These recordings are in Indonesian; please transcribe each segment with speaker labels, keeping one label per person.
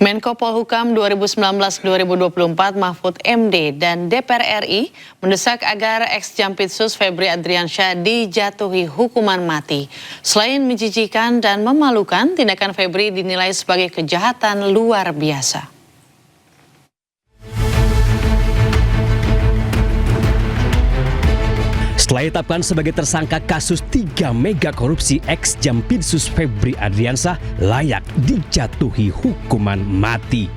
Speaker 1: Menko Polhukam 2019-2024 Mahfud MD dan DPR RI mendesak agar ex-Jampitsus Febri Adriansyah dijatuhi hukuman mati. Selain menjijikan dan memalukan, tindakan Febri dinilai sebagai kejahatan luar biasa.
Speaker 2: Setelah ditetapkan sebagai tersangka kasus 3 mega korupsi, ex-Jampitsus Febri Adriansyah layak dijatuhi hukuman mati.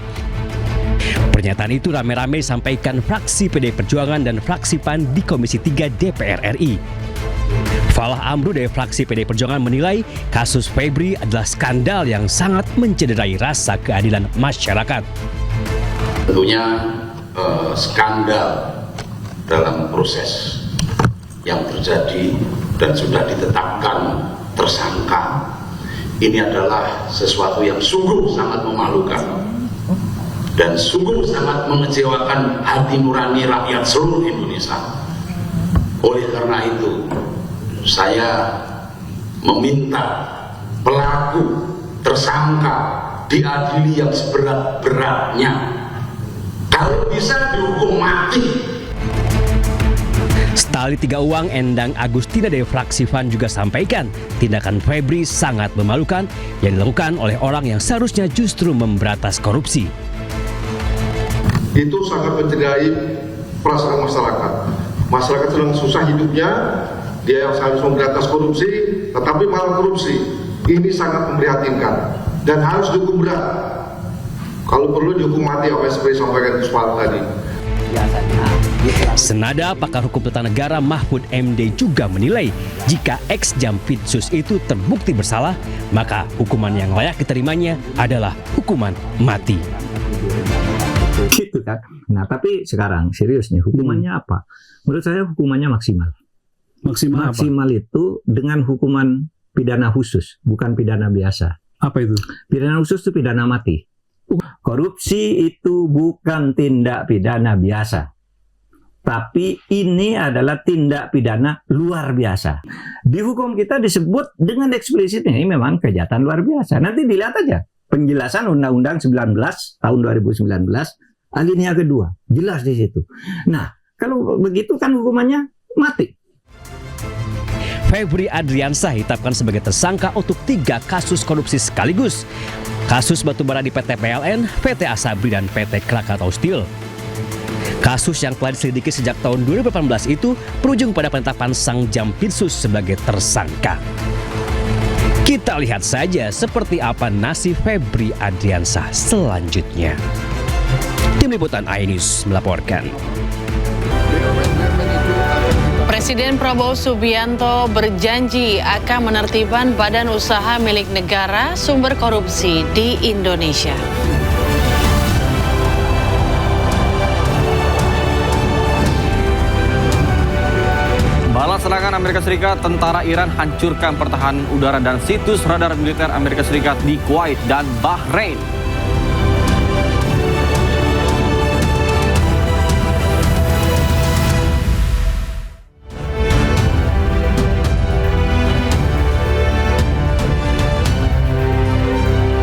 Speaker 2: Pernyataan itu rame-rame disampaikan fraksi PDI Perjuangan dan fraksi PAN di Komisi 3 DPR RI. Falah Amru dari fraksi PDI Perjuangan menilai kasus Febri adalah skandal yang sangat mencederai rasa keadilan masyarakat.
Speaker 3: Tentunya skandal dalam proses yang terjadi dan sudah ditetapkan tersangka ini adalah sesuatu yang sungguh sangat memalukan dan sungguh sangat mengecewakan hati nurani rakyat seluruh Indonesia. Oleh karena itu saya meminta pelaku tersangka diadili yang seberat-beratnya, kalau bisa dihukum mati.
Speaker 2: Stali Tiga Uang Endang Agustina dari fraksi PAN juga sampaikan tindakan Febri sangat memalukan yang dilakukan oleh orang yang seharusnya justru memberantas korupsi.
Speaker 4: Itu sangat mencederai perasaan masyarakat. Masyarakat sedang susah hidupnya, dia yang harus memberantas korupsi, tetapi malah korupsi. Ini sangat memprihatinkan dan harus dihukum berat. Kalau perlu dihukum mati, apa yang seperti sampaikan Kuswal tadi.
Speaker 2: Senada pakar hukum tata negara Mahfud MD juga menilai jika ex-Jampitsus itu terbukti bersalah, maka hukuman yang layak diterimanya adalah hukuman mati.
Speaker 5: Gitu kan. Nah, tapi sekarang serius nih, hukumannya apa? Menurut saya hukumannya maksimal. Maksimal itu dengan hukuman pidana khusus, bukan pidana biasa.
Speaker 6: Apa itu?
Speaker 5: Pidana khusus itu pidana mati. Korupsi itu bukan tindak pidana biasa, tapi ini adalah tindak pidana luar biasa. Di hukum kita disebut dengan eksplisit ini memang kejahatan luar biasa. Nanti dilihat aja penjelasan Undang-Undang 19 tahun 2019 alinea kedua, jelas di situ. Nah, kalau begitu kan hukumannya mati.
Speaker 2: Febri Adriansyah ditetapkan sebagai tersangka untuk 3 kasus korupsi sekaligus. Kasus batubara di PT PLN, PT Asabri, dan PT Krakatau Steel. Kasus yang telah diselidiki sejak tahun 2018 itu berujung pada penetapan sang Jampitsus sebagai tersangka. Kita lihat saja seperti apa nasib Febri Adriansyah selanjutnya. Tim Liputan iNews melaporkan.
Speaker 1: Presiden Prabowo Subianto berjanji akan menertibkan badan usaha milik negara sumber korupsi di Indonesia.
Speaker 6: Balas serangan Amerika Serikat, tentara Iran hancurkan pertahanan udara dan situs radar militer Amerika Serikat di Kuwait dan Bahrain.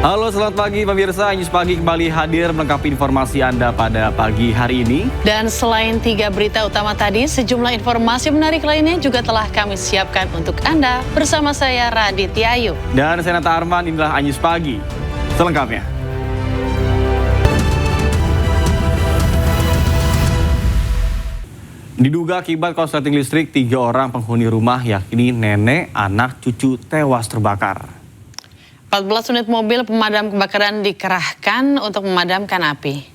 Speaker 6: Halo, selamat pagi pemirsa. News Pagi kembali hadir melengkapi informasi Anda pada pagi hari ini.
Speaker 1: Dan selain 3 berita utama tadi, sejumlah informasi menarik lainnya juga telah kami siapkan untuk Anda bersama saya Raditya Ayu.
Speaker 6: Dan saya Nata Arman, inilah News Pagi selengkapnya. Diduga akibat korsleting listrik, 3 orang penghuni rumah yakni nenek, anak, cucu tewas terbakar.
Speaker 1: 14 unit mobil pemadam kebakaran dikerahkan untuk memadamkan api.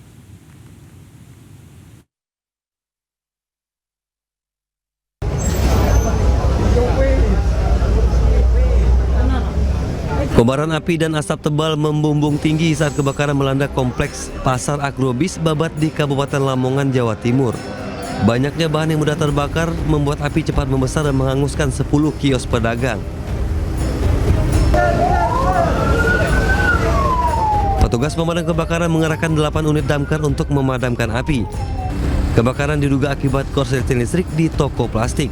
Speaker 7: Kobaran api dan asap tebal membumbung tinggi saat kebakaran melanda kompleks Pasar Agrobis Babat di Kabupaten Lamongan, Jawa Timur. Banyaknya bahan yang mudah terbakar membuat api cepat membesar dan menghanguskan 10 kios pedagang. Petugas pemadam kebakaran mengerahkan 8 unit damkar untuk memadamkan api. Kebakaran diduga akibat korsleting listrik di toko plastik.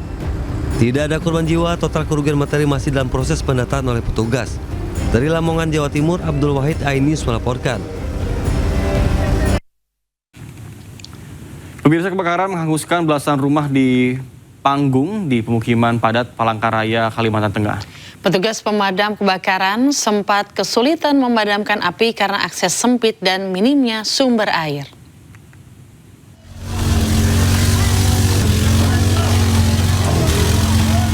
Speaker 7: Tidak ada korban jiwa, total kerugian materi masih dalam proses pendataan oleh petugas. Dari Lamongan, Jawa Timur, Abdul Wahid iNews melaporkan.
Speaker 6: Pemirsa, kebakaran menghanguskan belasan rumah di Panggung di pemukiman padat Palangkaraya, Kalimantan Tengah.
Speaker 1: Petugas pemadam kebakaran sempat kesulitan memadamkan api karena akses sempit dan minimnya sumber air.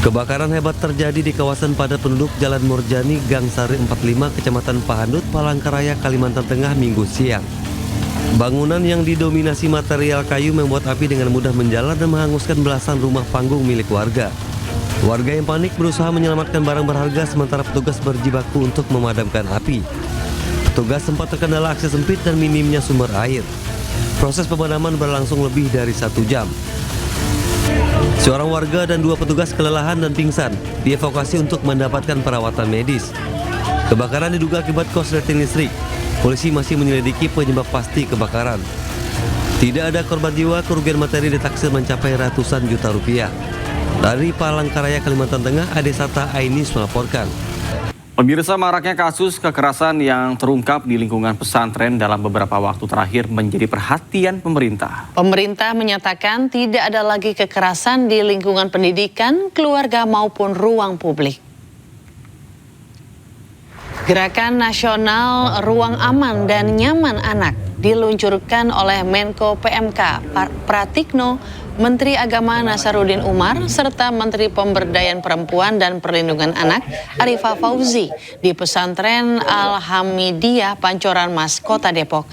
Speaker 7: Kebakaran hebat terjadi di kawasan padat penduduk Jalan Morjani, Gang Sari 45, Kecamatan Pahandut, Palangkaraya, Kalimantan Tengah, Minggu siang. Bangunan yang didominasi material kayu membuat api dengan mudah menjalar dan menghanguskan belasan rumah panggung milik warga. Warga yang panik berusaha menyelamatkan barang berharga sementara petugas berjibaku untuk memadamkan api. Petugas sempat terkendala akses sempit dan minimnya sumber air. Proses pemadaman berlangsung lebih dari 1 jam. Seorang warga dan 2 petugas kelelahan dan pingsan dievakuasi untuk mendapatkan perawatan medis. Kebakaran diduga akibat korsleting listrik. Polisi masih menyelidiki penyebab pasti kebakaran. Tidak ada korban jiwa, kerugian materi ditaksir mencapai ratusan juta rupiah. Dari Palangkaraya, Kalimantan Tengah, Adesata Ainis melaporkan.
Speaker 6: Pemirsa, maraknya kasus kekerasan yang terungkap di lingkungan pesantren dalam beberapa waktu terakhir menjadi perhatian pemerintah.
Speaker 1: Pemerintah menyatakan tidak ada lagi kekerasan di lingkungan pendidikan, keluarga maupun ruang publik. Gerakan Nasional Ruang Aman dan Nyaman Anak diluncurkan oleh Menko PMK Pratikno, Menteri Agama Nasaruddin Umar, serta Menteri Pemberdayaan Perempuan dan Perlindungan Anak Arifah Fauzi di Pesantren Al-Hamidiyah Pancoran Mas, Kota Depok.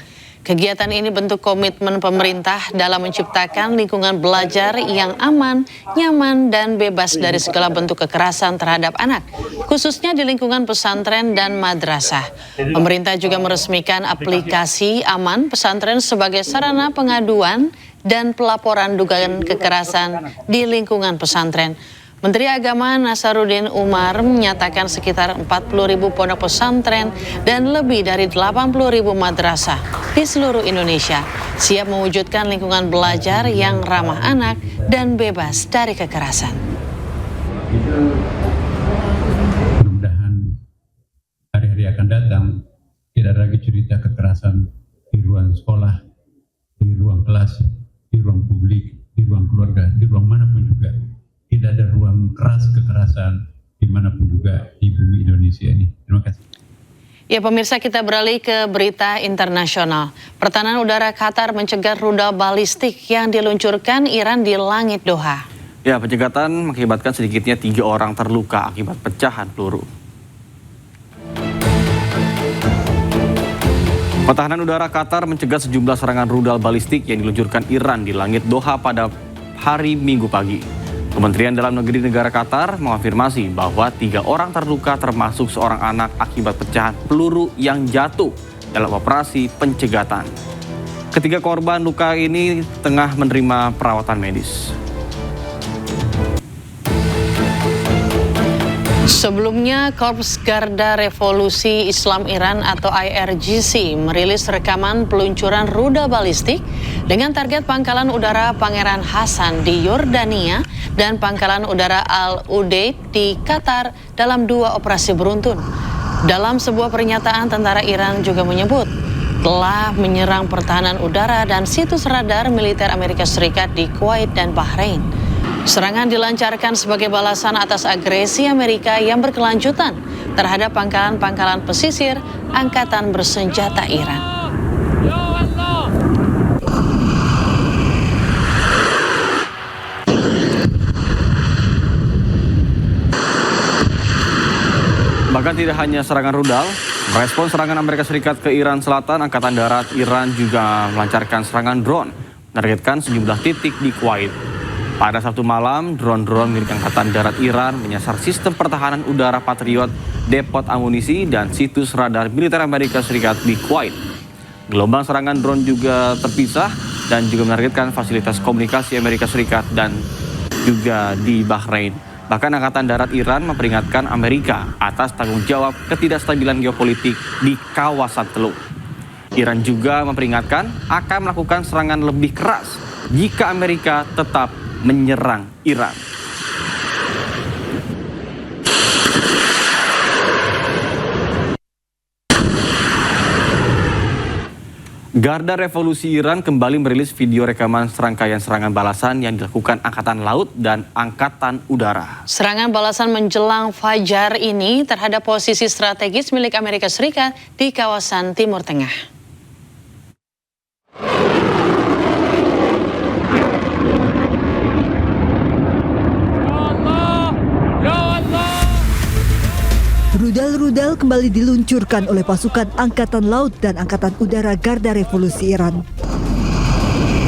Speaker 1: Kegiatan ini bentuk komitmen pemerintah dalam menciptakan lingkungan belajar yang aman, nyaman, dan bebas dari segala bentuk kekerasan terhadap anak, khususnya di lingkungan pesantren dan madrasah. Pemerintah juga meresmikan aplikasi Aman Pesantren sebagai sarana pengaduan dan pelaporan dugaan kekerasan di lingkungan pesantren. Menteri Agama Nasaruddin Umar menyatakan sekitar 40.000 pondok pesantren dan lebih dari 80.000 madrasah di seluruh Indonesia siap mewujudkan lingkungan belajar yang ramah anak dan bebas dari kekerasan.
Speaker 8: Mudah-mudahan hari-hari akan datang tidak ada lagi cerita kekerasan di ruang sekolah, di ruang kelas, di ruang publik, di ruang keluarga, di ruang manapun juga. Tidak ada ruang keras kekerasan dimanapun juga di bumi Indonesia ini. Terima kasih.
Speaker 1: Ya pemirsa, kita beralih ke berita internasional. Pertahanan udara Qatar mencegah rudal balistik yang diluncurkan Iran di langit Doha.
Speaker 6: Ya, pencegatan mengakibatkan sedikitnya 3 orang terluka akibat pecahan peluru. Pertahanan udara Qatar mencegah sejumlah serangan rudal balistik yang diluncurkan Iran di langit Doha pada hari Minggu pagi. Kementerian Dalam Negeri negara Qatar mengonfirmasi bahwa 3 orang terluka termasuk seorang anak akibat pecahan peluru yang jatuh dalam operasi pencegatan. Ketiga korban luka ini tengah menerima perawatan medis.
Speaker 1: Sebelumnya, Korps Garda Revolusi Islam Iran atau IRGC merilis rekaman peluncuran rudal balistik dengan target Pangkalan Udara Pangeran Hasan di Yordania dan Pangkalan Udara Al-Udeid di Qatar dalam 2 operasi beruntun. Dalam sebuah pernyataan, tentara Iran juga menyebut telah menyerang pertahanan udara dan situs radar militer Amerika Serikat di Kuwait dan Bahrain. Serangan dilancarkan sebagai balasan atas agresi Amerika yang berkelanjutan terhadap pangkalan-pangkalan pesisir Angkatan Bersenjata Iran.
Speaker 6: Bahkan tidak hanya serangan rudal, merespons serangan Amerika Serikat ke Iran Selatan, Angkatan Darat Iran juga melancarkan serangan drone, menargetkan sejumlah titik di Kuwait. Pada Sabtu malam, drone-drone milik Angkatan Darat Iran menyasar sistem pertahanan udara Patriot, depot amunisi, dan situs radar militer Amerika Serikat di Kuwait. Gelombang serangan drone juga terpisah dan juga menargetkan fasilitas komunikasi Amerika Serikat dan juga di Bahrain. Bahkan Angkatan Darat Iran memperingatkan Amerika atas tanggung jawab ketidakstabilan geopolitik di kawasan Teluk. Iran juga memperingatkan akan melakukan serangan lebih keras jika Amerika tetap menyerang Iran. Garda Revolusi Iran kembali merilis video rekaman serangkaian serangan balasan yang dilakukan Angkatan Laut dan Angkatan Udara.
Speaker 1: Serangan balasan menjelang fajar ini terhadap posisi strategis milik Amerika Serikat di kawasan Timur Tengah.
Speaker 9: Rudal-rudal kembali diluncurkan oleh pasukan Angkatan Laut dan Angkatan Udara Garda Revolusi Iran.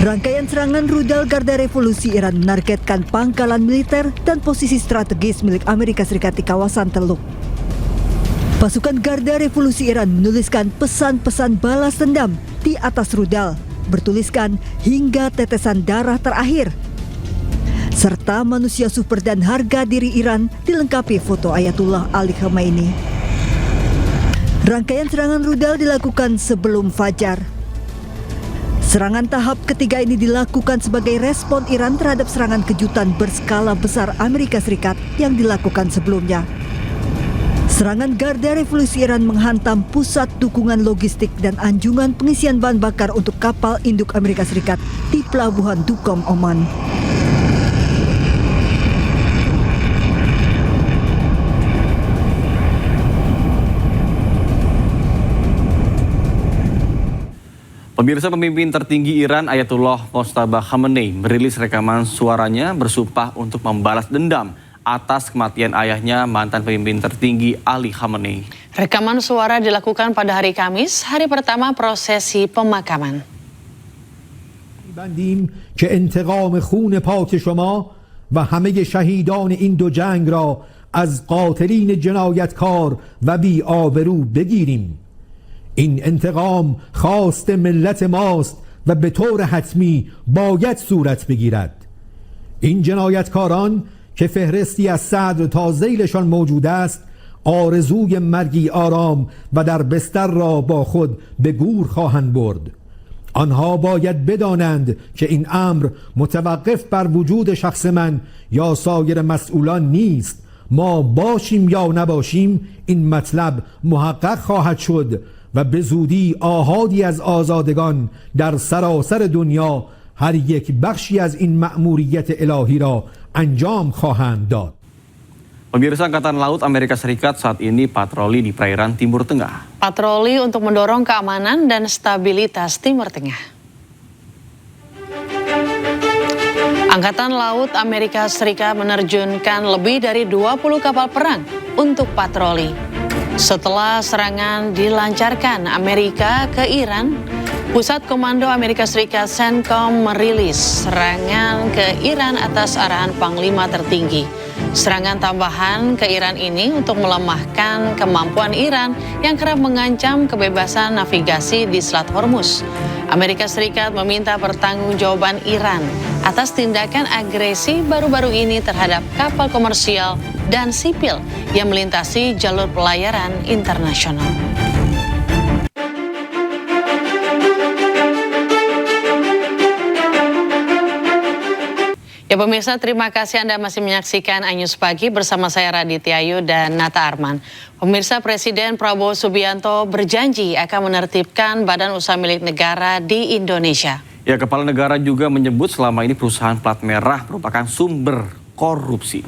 Speaker 9: Rangkaian serangan rudal Garda Revolusi Iran menargetkan pangkalan militer dan posisi strategis milik Amerika Serikat di kawasan Teluk. Pasukan Garda Revolusi Iran menuliskan pesan-pesan balas dendam di atas rudal, bertuliskan hingga tetesan darah terakhir. Serta manusia super dan harga diri Iran dilengkapi foto Ayatullah Ali Khamenei. Rangkaian serangan rudal dilakukan sebelum fajar. Serangan tahap ketiga ini dilakukan sebagai respon Iran terhadap serangan kejutan berskala besar Amerika Serikat yang dilakukan sebelumnya. Serangan Garda Revolusi Iran menghantam pusat dukungan logistik dan anjungan pengisian bahan bakar untuk kapal induk Amerika Serikat di Pelabuhan Duqm, Oman.
Speaker 6: Pemirsa, pemimpin tertinggi Iran Ayatullah Mojtaba Khamenei merilis rekaman suaranya bersumpah untuk membalas dendam atas kematian ayahnya, mantan pemimpin tertinggi Ali Khamenei.
Speaker 1: Rekaman suara dilakukan pada hari Kamis, hari pertama prosesi pemakaman.
Speaker 10: بندیم که انتقام خون پاک شما و همه شهیدان این دو جنگ را از قاتلین جنایتکار و بی آبرو بگیریم. این انتقام خواست ملت ماست و به طور حتمی باید صورت بگیرد. این جنایتکاران که فهرستی از صدر تا ذیلشان موجود است، آرزوی مرگی آرام و در بستر را با خود به گور خواهند برد. آنها باید بدانند که این امر متوقف بر وجود شخص من یا سایر مسئولان نیست. ما باشیم یا نباشیم این مطلب محقق خواهد شد و به زودی آحادی از آزادگان در سراسر دنیا هر یک بخشی از این مأموریت الهی را انجام خواهند داد.
Speaker 6: Pemirsa, Angkatan Laut Amerika Serikat saat ini patroli di perairan Timur Tengah.
Speaker 1: Patroli untuk mendorong keamanan dan stabilitas Timur Tengah. Angkatan Laut Amerika Serikat menerjunkan lebih dari 20 kapal perang untuk patroli. Setelah serangan dilancarkan Amerika ke Iran, Pusat Komando Amerika Serikat CENTCOM merilis serangan ke Iran atas arahan Panglima tertinggi. Serangan tambahan ke Iran ini untuk melemahkan kemampuan Iran yang kerap mengancam kebebasan navigasi di Selat Hormuz. Amerika Serikat meminta pertanggungjawaban Iran atas tindakan agresi baru-baru ini terhadap kapal komersial dan sipil yang melintasi jalur pelayaran internasional. Ya pemirsa, terima kasih Anda masih menyaksikan iNews Pagi bersama saya Raditya Ayu dan Nata Arman. Pemirsa, Presiden Prabowo Subianto berjanji akan menertibkan badan usaha milik negara di Indonesia.
Speaker 6: Ya, Kepala Negara juga menyebut selama ini perusahaan plat merah merupakan sumber korupsi.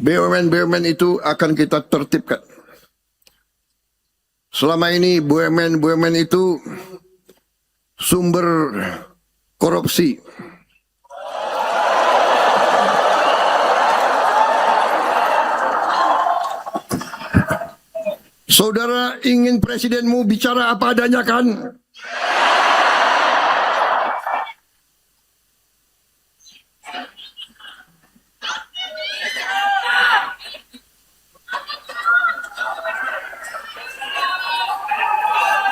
Speaker 11: BUMN itu akan kita tertibkan. Selama ini BUMN itu sumber korupsi. Saudara ingin presidenmu bicara apa adanya kan?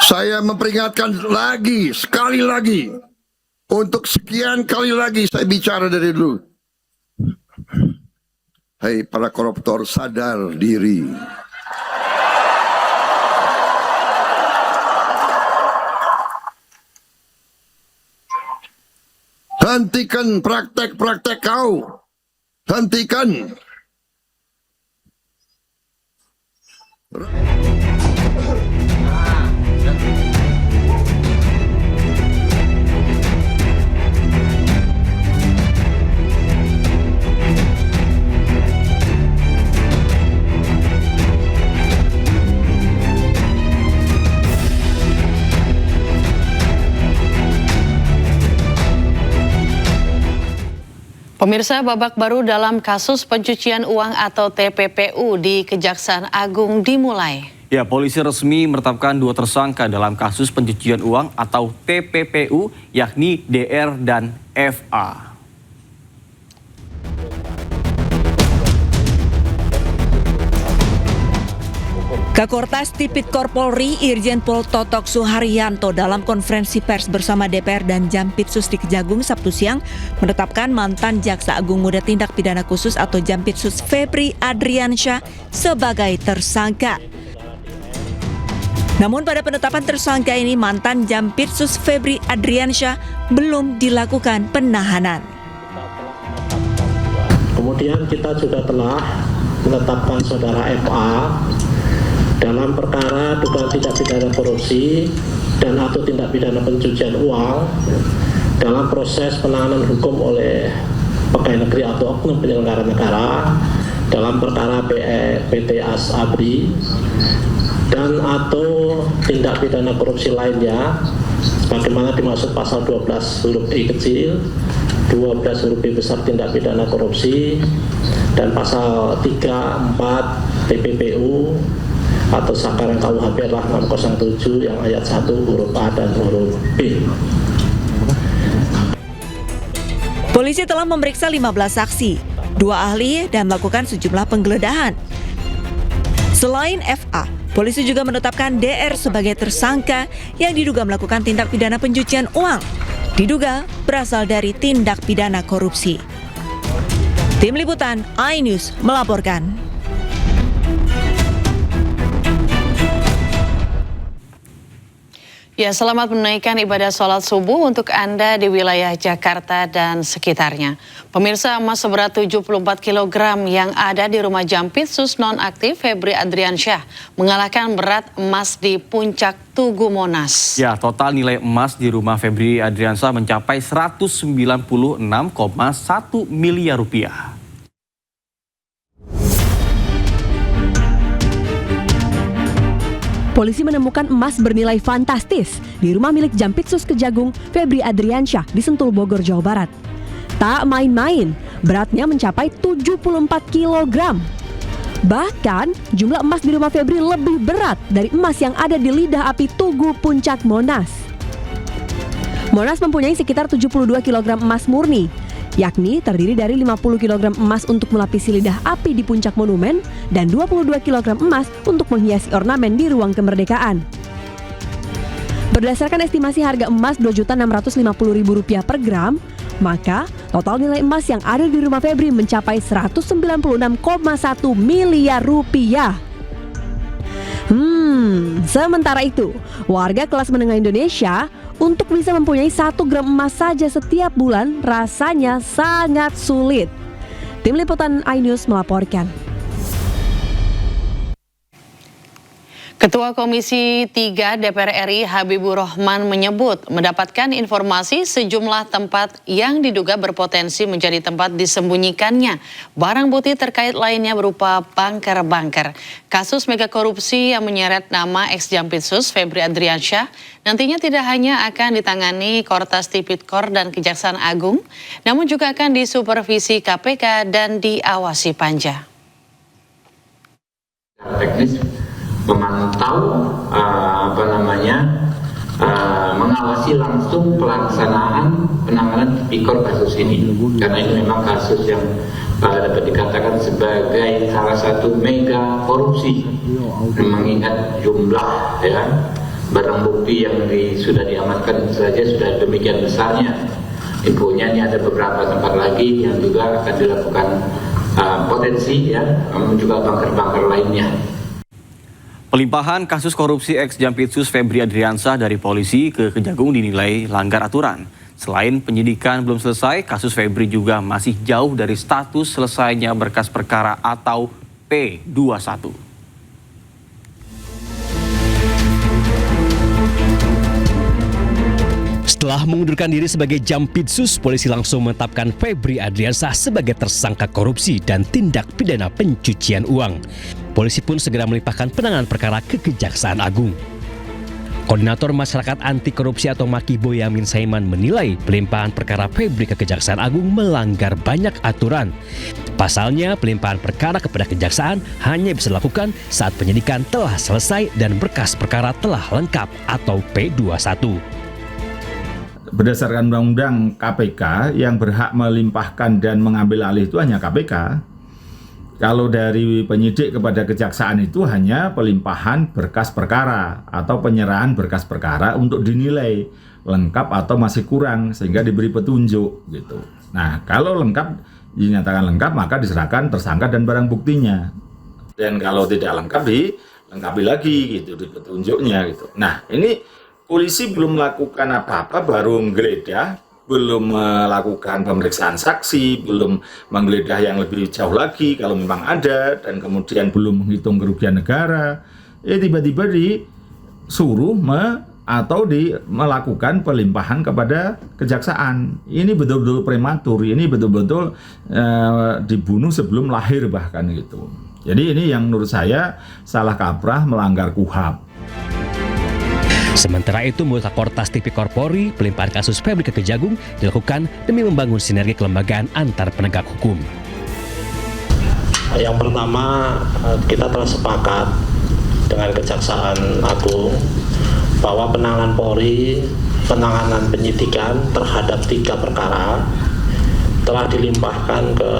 Speaker 11: Saya memperingatkan lagi, sekali lagi, untuk sekian kali lagi saya bicara dari dulu. Hai para koruptor, sadar diri. Hentikan praktek-praktek kau. Hentikan.
Speaker 1: Pemirsa, babak baru dalam kasus pencucian uang atau TPPU di Kejaksaan Agung dimulai.
Speaker 6: Ya, polisi resmi menetapkan 2 tersangka dalam kasus pencucian uang atau TPPU, yakni DR dan FA.
Speaker 12: Kakortas Tipikor Polri Irjen Pol Totok Suharyanto dalam konferensi pers bersama DPR dan Jampitsus di Kejagung Sabtu siang menetapkan mantan Jaksa Agung Muda Tindak Pidana Khusus atau Jampitsus Febri Adriansyah sebagai tersangka. Namun pada penetapan tersangka ini mantan Jampitsus Febri Adriansyah belum dilakukan penahanan.
Speaker 13: Kemudian kita juga telah menetapkan saudara FA dalam perkara dugaan tindak pidana korupsi dan atau tindak pidana pencucian uang dalam proses penanganan hukum oleh pegawai negeri atau oknum penyelenggara negara dalam perkara PT Asabri dan atau tindak pidana korupsi lainnya sebagaimana dimaksud pasal 12 huruf I kecil, 12 huruf B besar tindak pidana korupsi dan pasal 3, 4 TPPU atau Sakaran KUHP 607 yang ayat 1 huruf A dan huruf B.
Speaker 12: Polisi telah memeriksa 15 saksi, 2 ahli dan melakukan sejumlah penggeledahan. Selain FA, polisi juga menetapkan DR sebagai tersangka yang diduga melakukan tindak pidana pencucian uang. Diduga berasal dari tindak pidana korupsi. Tim Liputan iNews melaporkan.
Speaker 1: Ya, selamat menunaikan ibadah sholat subuh untuk Anda di wilayah Jakarta dan sekitarnya. Pemirsa, emas seberat 74 kg yang ada di rumah Jampitsus nonaktif Febri Adriansyah mengalahkan berat emas di Puncak Tugu Monas.
Speaker 6: Ya, total nilai emas di rumah Febri Adriansyah mencapai 196,1 miliar rupiah.
Speaker 14: Polisi menemukan emas bernilai fantastis di rumah milik Jampitsus Kejagung Febri Adriansyah di Sentul, Bogor, Jawa Barat. Tak main-main, beratnya mencapai 74 kg. Bahkan, jumlah emas di rumah Febri lebih berat dari emas yang ada di lidah api Tugu Puncak Monas. Monas mempunyai sekitar 72 kg emas murni, yakni terdiri dari 50 kg emas untuk melapisi lidah api di puncak monumen dan 22 kg emas untuk menghiasi ornamen di ruang kemerdekaan. Berdasarkan estimasi harga emas Rp2.650.000 per gram, maka total nilai emas yang ada di rumah Febri mencapai 196,1 miliar rupiah. Sementara itu, warga kelas menengah Indonesia untuk bisa mempunyai 1 gram emas saja setiap bulan rasanya sangat sulit. Tim Liputan iNews melaporkan.
Speaker 1: Ketua Komisi 3 DPR RI Habibur Rahman menyebut mendapatkan informasi sejumlah tempat yang diduga berpotensi menjadi tempat disembunyikannya barang bukti terkait lainnya berupa bunker-bunker. Kasus mega korupsi yang menyeret nama ex-Jampitsus Febri Adriansyah nantinya tidak hanya akan ditangani Kortas Tipikor dan Kejaksaan Agung, namun juga akan disupervisi KPK dan diawasi Panja.
Speaker 3: Teknis memantau mengawasi langsung pelaksanaan penanganan Tipikor kasus ini, karena ini memang kasus yang dapat dikatakan sebagai salah satu mega korupsi, mengingat jumlah barang bukti yang sudah diamankan saja sudah demikian besarnya. Infonya ini ada beberapa tempat lagi yang juga akan dilakukan potensi juga bunker-bunker lainnya.
Speaker 6: Pelimpahan kasus korupsi ex-Jampitsus Febri Adriansyah dari polisi ke Kejagung dinilai langgar aturan. Selain penyidikan belum selesai, kasus Febri juga masih jauh dari status selesainya berkas perkara atau P21.
Speaker 2: Setelah mengundurkan diri sebagai Jampitsus, polisi langsung menetapkan Febri Adriansyah sebagai tersangka korupsi dan tindak pidana pencucian uang. Polisi pun segera melimpahkan penanganan perkara ke Kejaksaan Agung. Koordinator Masyarakat Anti Korupsi atau Maki Boyamin Saiman menilai pelimpahan perkara Febri ke Kejaksaan Agung melanggar banyak aturan. Pasalnya, pelimpahan perkara kepada Kejaksaan hanya bisa dilakukan saat penyidikan telah selesai dan berkas perkara telah lengkap atau P21.
Speaker 15: Berdasarkan Undang-Undang KPK, yang berhak melimpahkan dan mengambil alih itu hanya KPK. Kalau dari penyidik kepada kejaksaan itu hanya pelimpahan berkas perkara atau penyerahan berkas perkara untuk dinilai lengkap atau masih kurang sehingga diberi petunjuk gitu. Nah, kalau lengkap dinyatakan lengkap maka diserahkan tersangka dan barang buktinya. Dan kalau tidak lengkap dilengkapi lagi gitu di petunjuknya gitu. Nah, ini polisi belum melakukan apa-apa, baru menggeledah, belum melakukan pemeriksaan saksi, belum menggeledah yang lebih jauh lagi kalau memang ada, dan kemudian belum menghitung kerugian negara. Tiba-tiba disuruh melakukan pelimpahan kepada kejaksaan. Ini betul-betul prematur, ini betul-betul dibunuh sebelum lahir bahkan gitu. Jadi ini yang menurut saya salah kaprah, melanggar KUHAP.
Speaker 2: Sementara itu, menurut Kortas Tipikor Polri, pelimpahan kasus Febri ke Kejagung dilakukan demi membangun sinergi kelembagaan antar penegak hukum.
Speaker 13: Yang pertama, kita telah sepakat dengan Kejaksaan Agung bahwa penanganan Polri, penanganan penyidikan terhadap 3 perkara telah dilimpahkan ke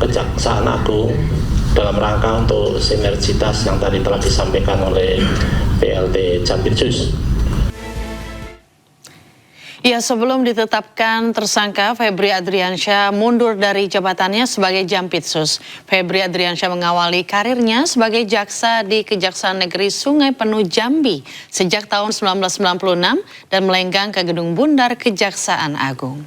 Speaker 13: Kejaksaan Agung dalam rangka untuk sinergitas yang tadi telah disampaikan oleh PLT Jampitsus.
Speaker 1: Ya, sebelum ditetapkan tersangka, Febri Adriansyah mundur dari jabatannya sebagai Jampitsus. Febri Adriansyah mengawali karirnya sebagai jaksa di Kejaksaan Negeri Sungai Penuh Jambi sejak tahun 1996 dan melenggang ke Gedung Bundar Kejaksaan Agung.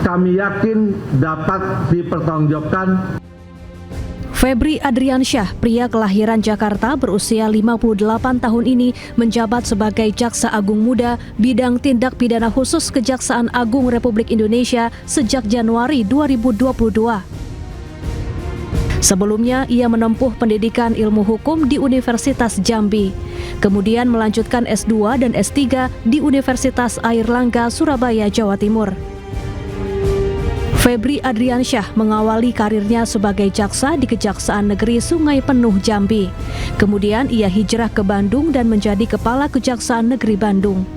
Speaker 16: Kami yakin dapat dipertanggungjawabkan.
Speaker 14: Febri Adriansyah, pria kelahiran Jakarta berusia 58 tahun ini menjabat sebagai Jaksa Agung Muda bidang tindak pidana khusus Kejaksaan Agung Republik Indonesia sejak Januari 2022. Sebelumnya, ia menempuh pendidikan ilmu hukum di Universitas Jambi. Kemudian melanjutkan S2 dan S3 di Universitas Airlangga, Surabaya, Jawa Timur. Febri Adriansyah mengawali karirnya sebagai jaksa di Kejaksaan Negeri Sungai Penuh Jambi. Kemudian ia hijrah ke Bandung dan menjadi Kepala Kejaksaan Negeri Bandung.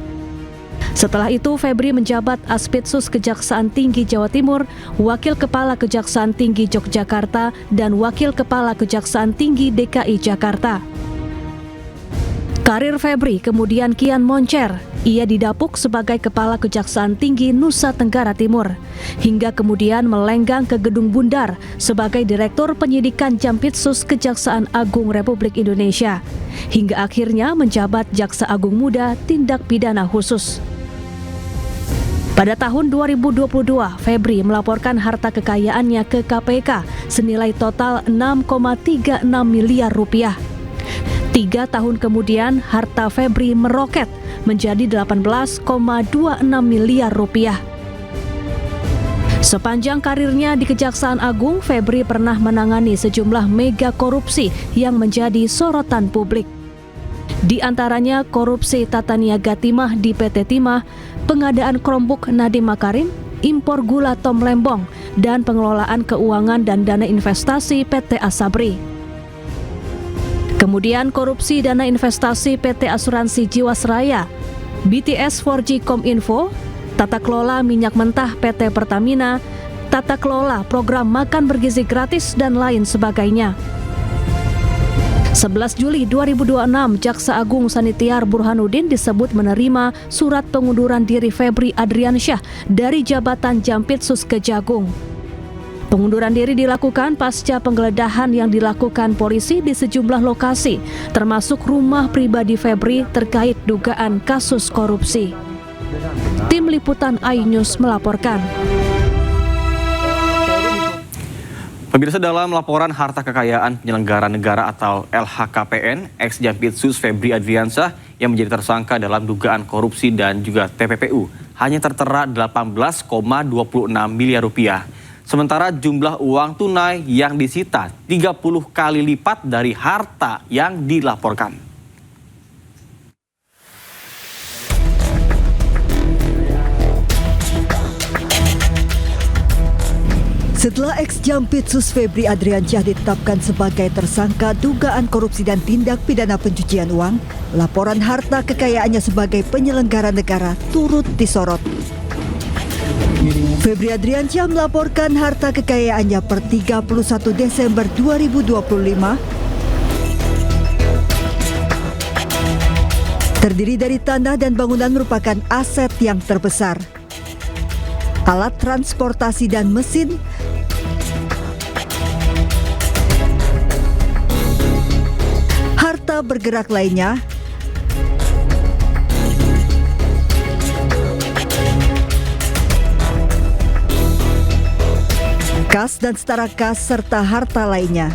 Speaker 14: Setelah itu, Febri menjabat Aspitsus Kejaksaan Tinggi Jawa Timur, Wakil Kepala Kejaksaan Tinggi Yogyakarta, dan Wakil Kepala Kejaksaan Tinggi DKI Jakarta. Karir Febri kemudian kian moncer. Ia didapuk sebagai Kepala Kejaksaan Tinggi Nusa Tenggara Timur, hingga kemudian melenggang ke Gedung Bundar sebagai Direktur Penyidikan Jampitsus Kejaksaan Agung Republik Indonesia, hingga akhirnya menjabat Jaksa Agung Muda Tindak Pidana Khusus. Pada tahun 2022, Febri melaporkan harta kekayaannya ke KPK senilai total 6,36 miliar rupiah. 3 tahun kemudian, harta Febri meroket menjadi 18,26 miliar rupiah. Sepanjang karirnya di Kejaksaan Agung, Febri pernah menangani sejumlah mega korupsi yang menjadi sorotan publik. Di antaranya korupsi tata niaga timah di PT Timah, pengadaan Chromebook Nadiem Makarim, impor gula Tom Lembong, dan pengelolaan keuangan dan dana investasi PT Asabri. Kemudian korupsi dana investasi PT Asuransi Jiwasraya, BTS 4G Kominfo, tata kelola minyak mentah PT Pertamina, tata kelola program makan bergizi gratis, dan lain sebagainya. 11 Juli 2026, Jaksa Agung Sanitiar Burhanuddin disebut menerima surat pengunduran diri Febri Adriansyah dari jabatan Jampitsus Kejagung. Pengunduran diri dilakukan pasca penggeledahan yang dilakukan polisi di sejumlah lokasi, termasuk rumah pribadi Febri terkait dugaan kasus korupsi. Tim Liputan iNews melaporkan.
Speaker 6: Pemirsa, dalam laporan harta kekayaan penyelenggara negara atau LHKPN, ex-Jampitsus Febri Adriansyah yang menjadi tersangka dalam dugaan korupsi dan juga TPPU hanya tertera 18,26 miliar rupiah. Sementara jumlah uang tunai yang disita 30 kali lipat dari harta yang dilaporkan.
Speaker 9: Setelah ex-Jampitsus Febri Adriansyah ditetapkan sebagai tersangka dugaan korupsi dan tindak pidana pencucian uang, laporan harta kekayaannya sebagai penyelenggara negara turut disorot. Febri Adriansyah melaporkan harta kekayaannya per 31 Desember 2025 terdiri dari tanah dan bangunan merupakan aset yang terbesar. Alat transportasi dan mesin, harta bergerak lainnya, kas dan setara kas serta harta lainnya.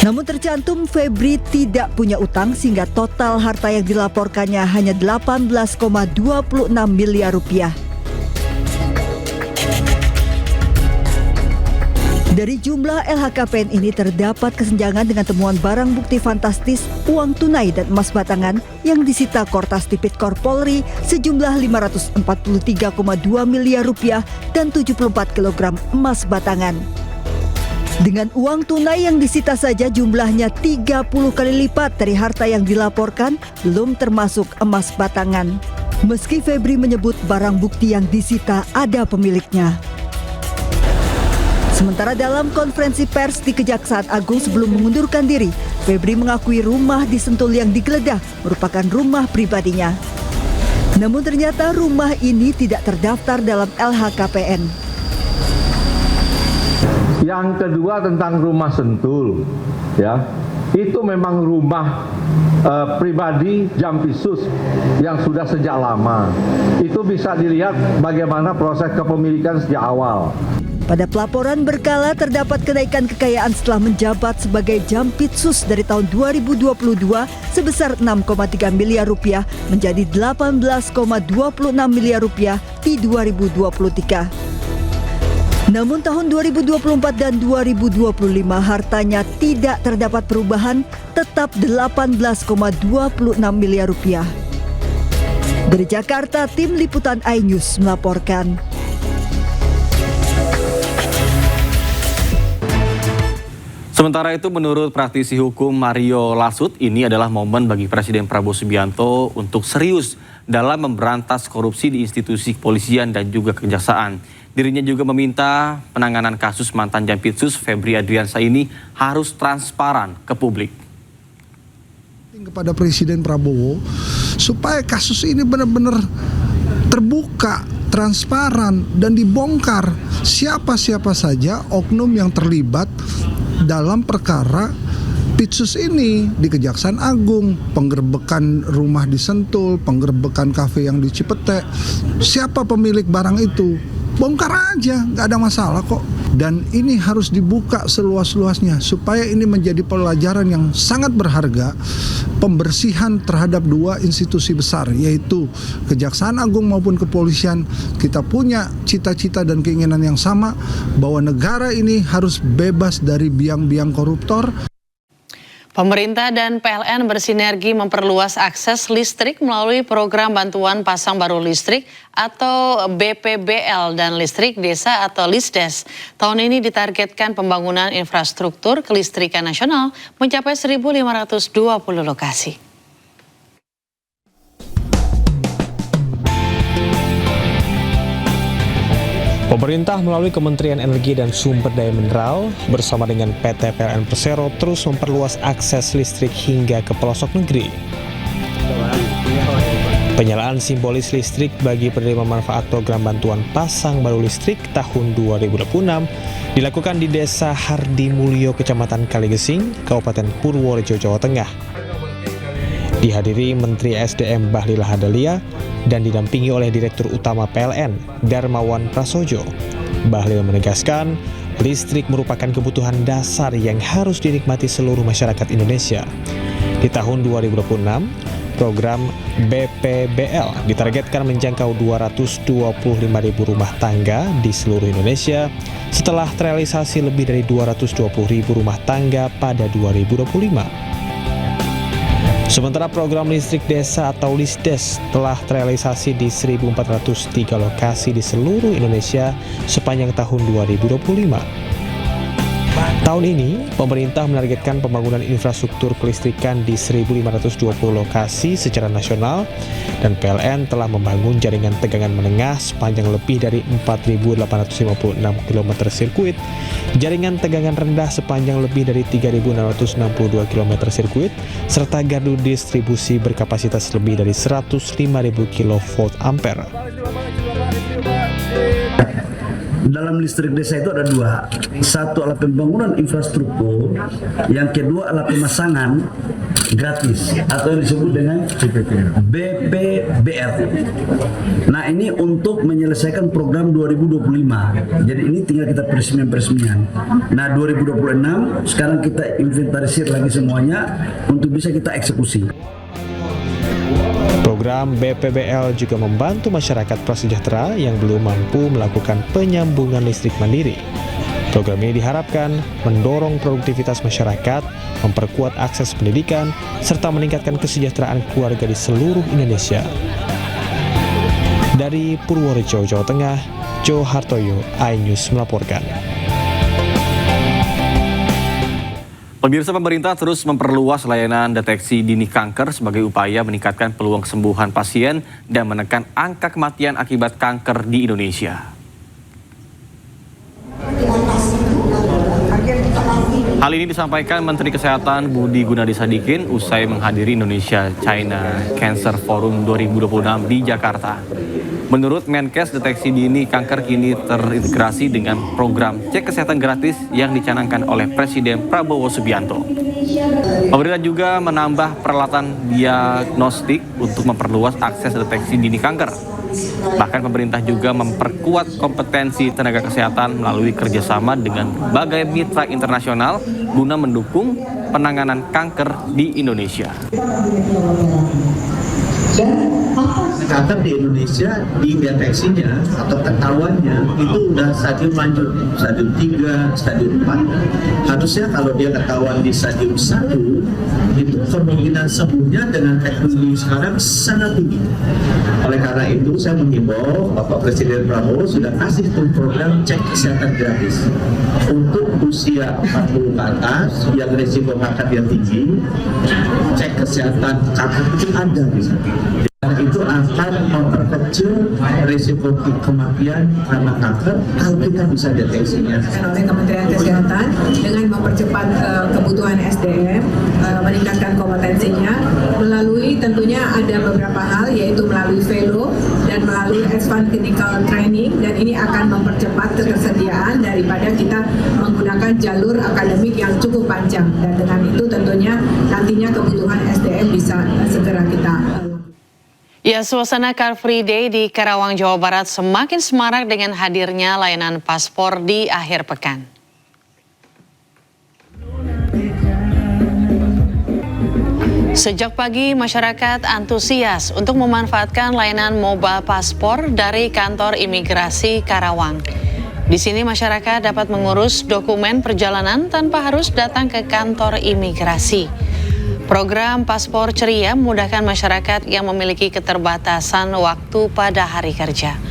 Speaker 9: Namun tercantum Febri tidak punya utang sehingga total harta yang dilaporkannya hanya 18,26 miliar rupiah. Dari jumlah LHKPN ini terdapat kesenjangan dengan temuan barang bukti fantastis, uang tunai dan emas batangan yang disita Kortas Tipikor Polri sejumlah 543,2 miliar rupiah dan 74 kg emas batangan. Dengan uang tunai yang disita saja jumlahnya 30 kali lipat dari harta yang dilaporkan, belum termasuk emas batangan. Meski Febri menyebut barang bukti yang disita ada pemiliknya. Sementara dalam konferensi pers di Kejaksaan Agung sebelum mengundurkan diri, Febri mengakui rumah di Sentul yang digeledah merupakan rumah pribadinya. Namun ternyata rumah ini tidak terdaftar dalam LHKPN.
Speaker 16: Yang kedua tentang rumah Sentul, ya, itu memang rumah pribadi Jampitsus yang sudah sejak lama. Itu bisa dilihat bagaimana proses kepemilikan sejak awal.
Speaker 9: Pada pelaporan berkala terdapat kenaikan kekayaan setelah menjabat sebagai Jampitsus dari tahun 2022 sebesar 6,3 miliar rupiah menjadi 18,26 miliar rupiah di 2023. Namun tahun 2024 dan 2025 hartanya tidak terdapat perubahan, tetap 18,26 miliar rupiah. Dari Jakarta, tim liputan iNews melaporkan.
Speaker 6: Sementara itu, menurut praktisi hukum Mario Lasut, ini adalah momen bagi Presiden Prabowo Subianto untuk serius dalam memberantas korupsi di institusi kepolisian dan juga kejaksaan. Dirinya juga meminta penanganan kasus mantan Jampitsus Febri Adriansyah ini harus transparan ke publik.
Speaker 17: Kepada Presiden Prabowo supaya kasus ini benar-benar terbuka, transparan dan dibongkar siapa-siapa saja oknum yang terlibat dalam perkara Pitsus ini di Kejaksaan Agung, penggerbekan rumah di Sentul, penggerbekan kafe yang di Cipete. Siapa pemilik barang itu? Bongkar aja, nggak ada masalah kok. Dan ini harus dibuka seluas-luasnya supaya ini menjadi pelajaran yang sangat berharga, pembersihan terhadap dua institusi besar, yaitu Kejaksaan Agung maupun kepolisian. Kita punya cita-cita dan keinginan yang sama bahwa negara ini harus bebas dari biang-biang koruptor.
Speaker 1: Pemerintah dan PLN bersinergi memperluas akses listrik melalui program bantuan pasang baru listrik atau BPBL dan listrik desa atau Lisdes. Tahun ini ditargetkan pembangunan infrastruktur kelistrikan nasional mencapai 1.520 lokasi.
Speaker 18: Pemerintah melalui Kementerian Energi dan Sumber Daya Mineral bersama dengan PT PLN Persero terus memperluas akses listrik hingga ke pelosok negeri. Penyalaan simbolis listrik bagi penerima manfaat program bantuan pasang baru listrik tahun 2026 dilakukan di Desa Hardi Mulyo, Kecamatan Kaligesing, Kabupaten Purworejo, Jawa Tengah. Dihadiri Menteri SDM Bahlil Lahadalia dan didampingi oleh Direktur Utama PLN, Darmawan Prasojo. Bahlil menegaskan, listrik merupakan kebutuhan dasar yang harus dinikmati seluruh masyarakat Indonesia. Di tahun 2026, program BPBL ditargetkan menjangkau 225.000 rumah tangga di seluruh Indonesia setelah terrealisasi lebih dari 220.000 rumah tangga pada 2025. Sementara program listrik desa atau LISDES telah terrealisasi di 1.403 lokasi di seluruh Indonesia sepanjang tahun 2025. Tahun ini, pemerintah menargetkan pembangunan infrastruktur kelistrikan di 1.520 lokasi secara nasional dan PLN telah membangun jaringan tegangan menengah sepanjang lebih dari 4.856 km sirkuit, jaringan tegangan rendah sepanjang lebih dari 3.662 km sirkuit, serta gardu distribusi berkapasitas lebih dari 105.000 kV ampere.
Speaker 19: Dalam listrik desa itu ada dua, satu alat pembangunan infrastruktur, yang kedua alat pemasangan gratis atau yang disebut dengan BPBL. Nah, ini untuk menyelesaikan program 2025. Jadi ini tinggal kita peresmian. Nah, 2026 sekarang kita inventarisir lagi semuanya untuk bisa kita eksekusi.
Speaker 18: Program BPBL juga membantu masyarakat prasejahtera yang belum mampu melakukan penyambungan listrik mandiri. Program ini diharapkan mendorong produktivitas masyarakat, memperkuat akses pendidikan, serta meningkatkan kesejahteraan keluarga di seluruh Indonesia. Dari Purworejo, Jawa Tengah, Jo Hartoyo, iNews melaporkan.
Speaker 6: Pemirsa, pemerintah terus memperluas layanan deteksi dini kanker sebagai upaya meningkatkan peluang kesembuhan pasien dan menekan angka kematian akibat kanker di Indonesia. Hal ini disampaikan Menteri Kesehatan Budi Gunadi Sadikin usai menghadiri Indonesia China Cancer Forum 2026 di Jakarta. Menurut Menkes, deteksi dini kanker kini terintegrasi dengan program cek kesehatan gratis yang dicanangkan oleh Presiden Prabowo Subianto. Pemerintah juga menambah peralatan diagnostik untuk memperluas akses deteksi dini kanker. Bahkan pemerintah juga memperkuat kompetensi tenaga kesehatan melalui kerjasama dengan berbagai mitra internasional guna mendukung penanganan kanker di Indonesia.
Speaker 20: Kanker di Indonesia dideteksinya atau ketahuannya itu udah stadium lanjut, stadium 3, stadium 4. Harusnya kalau dia ketahuan di stadium 1, itu kemungkinan sembuhnya dengan teknologi sekarang sangat tinggi. Oleh karena itu saya menghimbau Bapak Presiden Prabowo sudah kasih tuh program cek kesehatan gratis untuk usia 40 ke atas yang risiko kanker yang tinggi, cek kesehatan kanker itu ada di sana. Dan itu akan memperkecil risiko kematian karena kanker kalau kita bisa deteksinya.
Speaker 21: Oleh Kementerian Kesehatan dengan mempercepat kebutuhan SDM, meningkatkan kompetensinya melalui tentunya ada beberapa hal yaitu melalui fellow dan melalui advanced clinical training, dan ini akan mempercepat ketersediaan daripada kita menggunakan jalur akademik yang cukup panjang, dan dengan itu tentunya nantinya kebutuhan SDM bisa segera kita.
Speaker 1: Ya, suasana Car Free Day di Karawang, Jawa Barat semakin semarak dengan hadirnya layanan paspor di akhir pekan. Sejak pagi, masyarakat antusias untuk memanfaatkan layanan mobile paspor dari kantor imigrasi Karawang. Di sini masyarakat dapat mengurus dokumen perjalanan tanpa harus datang ke kantor imigrasi. Program Paspor Ceria memudahkan masyarakat yang memiliki keterbatasan waktu pada hari kerja.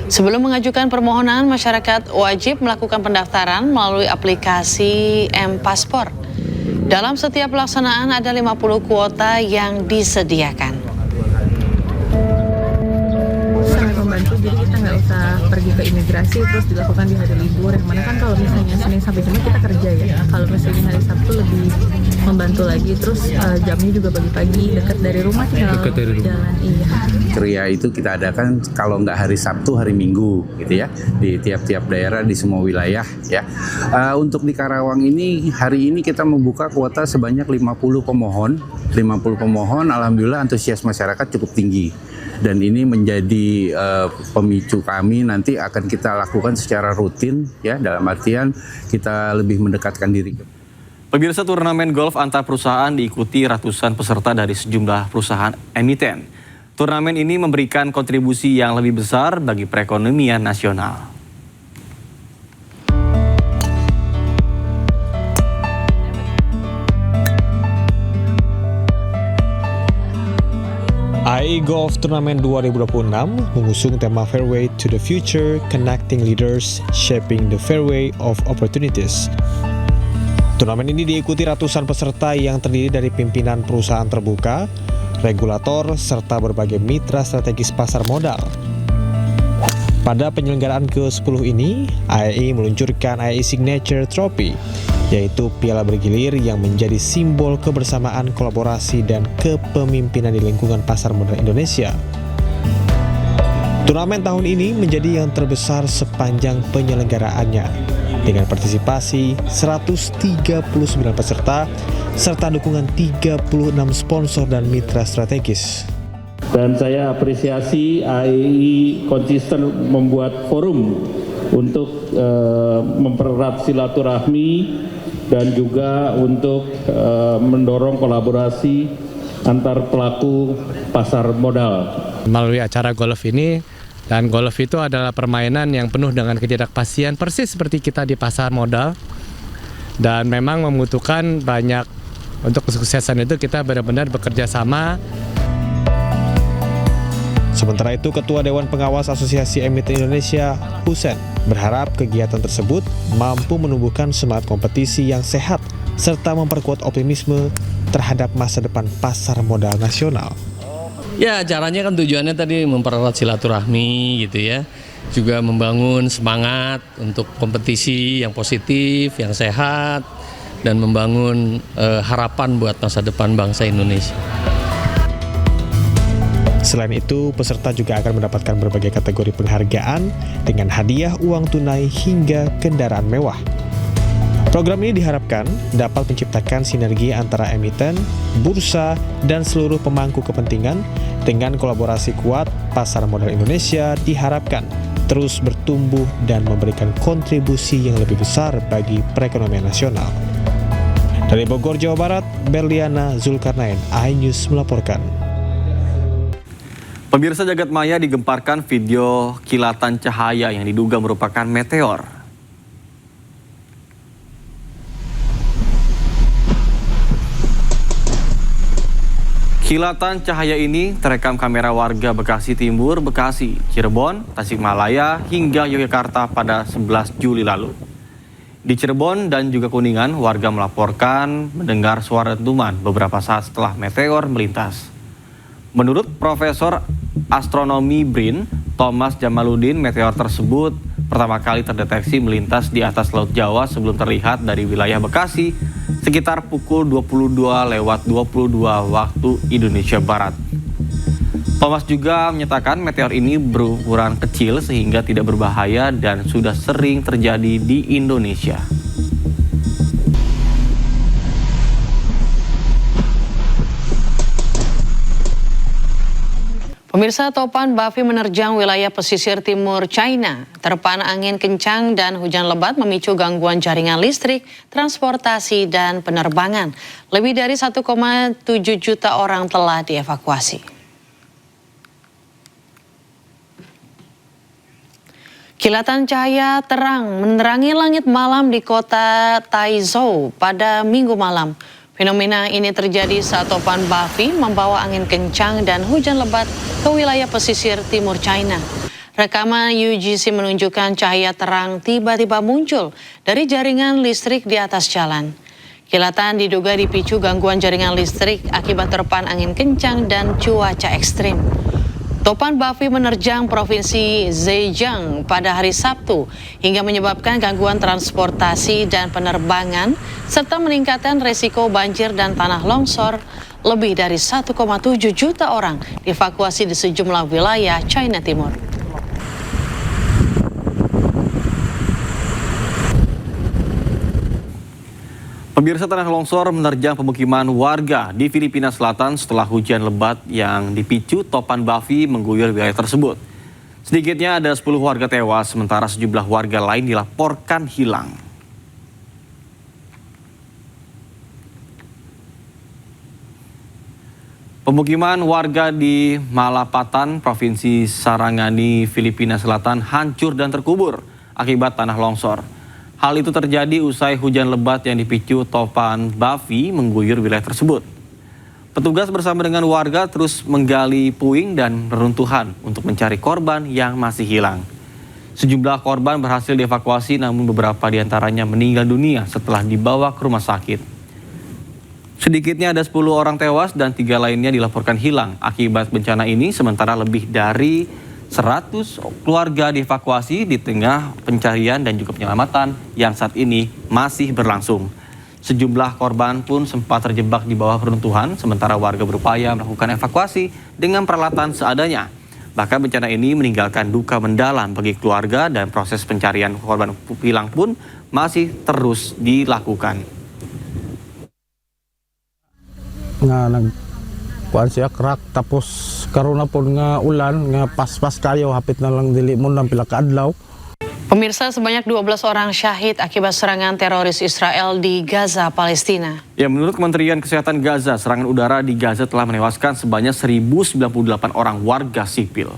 Speaker 1: Sebelum mengajukan permohonan, masyarakat wajib melakukan pendaftaran melalui aplikasi M-Paspor. Dalam setiap pelaksanaan ada 50 kuota yang disediakan.
Speaker 22: Sangat membantu, jadi kita nggak usah pergi ke imigrasi terus dilakukan di hari libur, yang mana kan kalau misalnya Senin sampai Jumat kita kerja ya. Kalau misalnya hari Sabtu lebih membantu lagi, terus jamnya juga pagi-pagi, dekat dari rumah, tinggal jalan. Iya.
Speaker 23: Ceria itu kita adakan kalau nggak hari Sabtu, hari Minggu gitu ya, di tiap-tiap daerah di semua wilayah ya. Untuk di Karawang ini hari ini kita membuka kuota sebanyak 50 pemohon. 50 pemohon, alhamdulillah antusias masyarakat cukup tinggi. Dan ini menjadi pemicu kami nanti akan kita lakukan secara rutin ya, dalam artian kita lebih mendekatkan diri.
Speaker 6: Pemirsa, turnamen golf antar perusahaan diikuti ratusan peserta dari sejumlah perusahaan emiten. Turnamen ini memberikan kontribusi yang lebih besar bagi perekonomian nasional.
Speaker 18: IAE Golf Turnamen 2026 mengusung tema Fairway to the Future, Connecting Leaders, Shaping the Fairway of Opportunities. Turnamen ini diikuti ratusan peserta yang terdiri dari pimpinan perusahaan terbuka, regulator, serta berbagai mitra strategis pasar modal. Pada penyelenggaraan ke-10 ini, IAE meluncurkan IAE Signature Trophy, yaitu piala bergilir yang menjadi simbol kebersamaan, kolaborasi, dan kepemimpinan di lingkungan pasar modal Indonesia. Turnamen tahun ini menjadi yang terbesar sepanjang penyelenggaraannya, dengan partisipasi 139 peserta, serta dukungan 36 sponsor dan mitra strategis.
Speaker 4: Dan saya apresiasi IAE konsisten membuat forum untuk mempererat silaturahmi dan juga untuk mendorong kolaborasi antar pelaku pasar modal.
Speaker 5: Melalui acara golf ini, dan golf itu adalah permainan yang penuh dengan ketidakpastian, persis seperti kita di pasar modal, dan memang membutuhkan banyak. Untuk kesuksesan itu kita benar-benar bekerja sama.
Speaker 18: Sementara itu, Ketua Dewan Pengawas Asosiasi Emiten Indonesia, Husen, berharap kegiatan tersebut mampu menumbuhkan semangat kompetisi yang sehat serta memperkuat optimisme terhadap masa depan pasar modal nasional.
Speaker 5: Ya, caranya kan tujuannya tadi mempererat silaturahmi gitu ya. Juga membangun semangat untuk kompetisi yang positif, yang sehat, dan membangun harapan buat masa depan bangsa Indonesia.
Speaker 18: Selain itu, peserta juga akan mendapatkan berbagai kategori penghargaan dengan hadiah uang tunai hingga kendaraan mewah. Program ini diharapkan dapat menciptakan sinergi antara emiten, bursa, dan seluruh pemangku kepentingan. Dengan kolaborasi kuat, pasar modal Indonesia diharapkan terus bertumbuh dan memberikan kontribusi yang lebih besar bagi perekonomian nasional. Dari Bogor, Jawa Barat, Berliana Zulkarnain, iNews melaporkan.
Speaker 6: Pemirsa, jagat maya digemparkan video kilatan cahaya yang diduga merupakan meteor. Kilatan cahaya ini terekam kamera warga Bekasi Timur, Bekasi, Cirebon, Tasikmalaya, hingga Yogyakarta pada 11 Juli lalu. Di Cirebon dan juga Kuningan, warga melaporkan mendengar suara dentuman beberapa saat setelah meteor melintas. Menurut Profesor Astronomi BRIN, Thomas Jamaludin, meteor tersebut pertama kali terdeteksi melintas di atas Laut Jawa sebelum terlihat dari wilayah Bekasi sekitar pukul 22:22 waktu Indonesia Barat. Thomas juga menyatakan meteor ini berukuran kecil sehingga tidak berbahaya dan sudah sering terjadi di Indonesia.
Speaker 1: Pemirsa, topan Bafi menerjang wilayah pesisir timur China. Terpaan angin kencang dan hujan lebat memicu gangguan jaringan listrik, transportasi, dan penerbangan. Lebih dari 1,7 juta orang telah dievakuasi. Kilatan cahaya terang menerangi langit malam di kota Taizhou pada Minggu malam. Fenomena ini terjadi saat topan Bafi membawa angin kencang dan hujan lebat ke wilayah pesisir timur China. Rekaman UGC menunjukkan cahaya terang tiba-tiba muncul dari jaringan listrik di atas jalan. Kilatan diduga dipicu gangguan jaringan listrik akibat terpaan angin kencang dan cuaca ekstrim. Topan Bafi menerjang provinsi Zhejiang pada hari Sabtu hingga menyebabkan gangguan transportasi dan penerbangan serta meningkatkan resiko banjir dan tanah longsor. Lebih dari 1,7 juta orang dievakuasi di sejumlah wilayah China Timur.
Speaker 6: Pemirsa, tanah longsor menerjang pemukiman warga di Filipina Selatan setelah hujan lebat yang dipicu topan Bafi mengguyur wilayah tersebut. Sedikitnya ada 10 warga tewas, sementara sejumlah warga lain dilaporkan hilang. Pemukiman warga di Malapatan, Provinsi Sarangani, Filipina Selatan hancur dan terkubur akibat tanah longsor. Hal itu terjadi usai hujan lebat yang dipicu topan Bavi mengguyur wilayah tersebut. Petugas bersama dengan warga terus menggali puing dan reruntuhan untuk mencari korban yang masih hilang. Sejumlah korban berhasil dievakuasi, namun beberapa diantaranya meninggal dunia setelah dibawa ke rumah sakit. Sedikitnya ada 10 orang tewas dan 3 lainnya dilaporkan hilang akibat bencana ini, sementara lebih dari 100 keluarga dievakuasi di tengah pencarian dan juga penyelamatan yang saat ini masih berlangsung. Sejumlah korban pun sempat terjebak di bawah reruntuhan, sementara warga berupaya melakukan evakuasi dengan peralatan seadanya. Bahkan bencana ini meninggalkan duka mendalam bagi keluarga dan proses pencarian korban hilang pun masih terus dilakukan.
Speaker 7: Kuan siya kerak tapos karuna pun nga ulan nga pas-pas kayo hapit na lang dili mo nang pila ka adlaw.
Speaker 1: Pemirsa, sebanyak 12 orang syahid akibat serangan teroris Israel di Gaza, Palestina.
Speaker 6: Ya, menurut Kementerian Kesehatan Gaza, serangan udara di Gaza telah menewaskan sebanyak 1.098 orang warga sipil.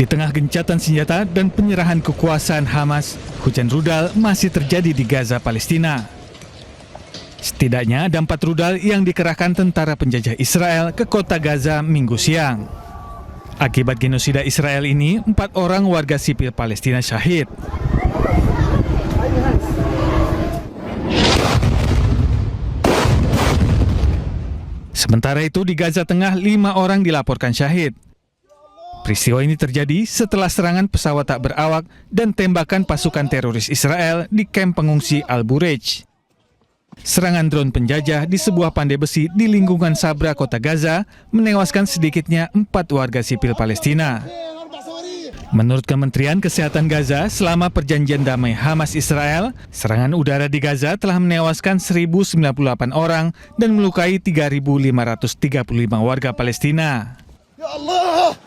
Speaker 8: Di tengah gencatan senjata dan penyerahan kekuasaan Hamas, hujan rudal masih terjadi di Gaza, Palestina. Setidaknya ada 4 rudal yang dikerahkan tentara penjajah Israel ke kota Gaza Minggu siang. Akibat genosida Israel ini, 4 orang warga sipil Palestina syahid. Sementara itu di Gaza Tengah 5 orang dilaporkan syahid. Peristiwa ini terjadi setelah serangan pesawat tak berawak dan tembakan pasukan teroris Israel di kamp pengungsi Al-Burej. Serangan drone penjajah di sebuah pandai besi di lingkungan Sabra, kota Gaza, menewaskan sedikitnya 4 warga sipil Palestina. Menurut Kementerian Kesehatan Gaza, selama perjanjian damai Hamas-Israel, serangan udara di Gaza telah menewaskan 1.098 orang dan melukai 3.535 warga Palestina. Ya Allah!